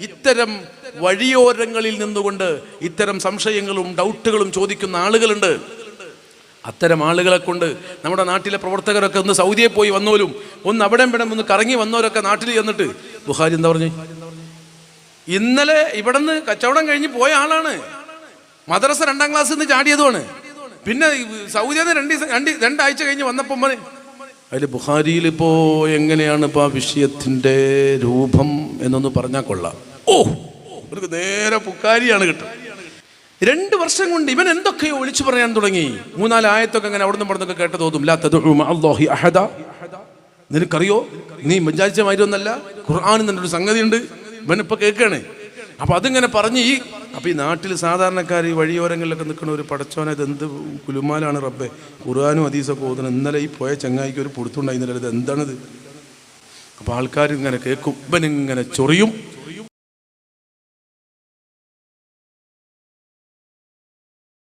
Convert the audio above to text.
ഇത്തരം വഴിയോരങ്ങളിൽ നിന്നുകൊണ്ട് ഇത്തരം സംശയങ്ങളും ഡൗട്ടുകളും ചോദിക്കുന്ന ആളുകളുണ്ട്. അത്തരം ആളുകളെ കൊണ്ട് നമ്മുടെ നാട്ടിലെ പ്രവർത്തകരൊക്കെ ഒന്ന് സൗദിയെ പോയി വന്നോലും ഒന്ന് അവിടെ ഒന്ന് കറങ്ങി വന്നവരൊക്കെ നാട്ടിൽ ചെന്നിട്ട് ബുഖാരി എന്താ പറഞ്ഞു, ഇന്നലെ ഇവിടെ നിന്ന് കച്ചവടം കഴിഞ്ഞ് പോയ ആളാണ്, മദ്രസ 2ാം ക്ലാസ്സിൽ നിന്ന് ചാടിയതുമാണ്, പിന്നെ സൗദിയിൽ നിന്ന് രണ്ടാഴ്ച കഴിഞ്ഞ് വന്നപ്പോൾ അതിൽ ബുഖാരിയിൽ ഇപ്പോ എങ്ങനെയാണ് ഇപ്പൊ ആ വിഷയത്തിന്റെ രൂപം എന്നൊന്ന് പറഞ്ഞാൽ കൊള്ളാം. ഇവർക്ക് നേരെ ബുഖാരിയാണ് കിട്ടും. 2 വർഷം കൊണ്ട് ഇവൻ എന്തൊക്കെയോ വിളിച്ചു പറയാൻ തുടങ്ങി. 3-4 ആയത്തൊക്കെ അങ്ങനെ അവിടെ നിന്ന് പറഞ്ഞൊക്കെ കേട്ട് തോന്നും. ലാ തദ്ഉ മഅല്ലാഹി അഹദ, നിനക്കറിയോ നീ വിചാരിച്ച മാതിരി ഒന്നല്ല, ഖുർആനിൽ നിന്നൊരു സംഗതി ഉണ്ട്. ഇവനിപ്പോൾ കേൾക്കാണ്. അപ്പൊ അതിങ്ങനെ പറഞ്ഞ് അപ്പൊ ഈ നാട്ടിൽ സാധാരണക്കാർ ഈ വഴിയോരങ്ങളിലൊക്കെ നിൽക്കുന്ന ഒരു പടച്ചോനെ ഇത് എന്ത് കുലുമാലാണ് റബ്ബെ, ഖുർആനും ഹദീസൊക്കെ ഓതുന്നത്. ഇന്നലെ ഈ പോയ ചങ്ങായിക്ക് ഒരു പൊടുത്തുണ്ടായിരുന്നില്ല, ഇത് എന്താണിത്? അപ്പൊ ആൾക്കാർ ഇങ്ങനെ കേൾക്കും, ഇവനിങ്ങനെ ചൊറിയും.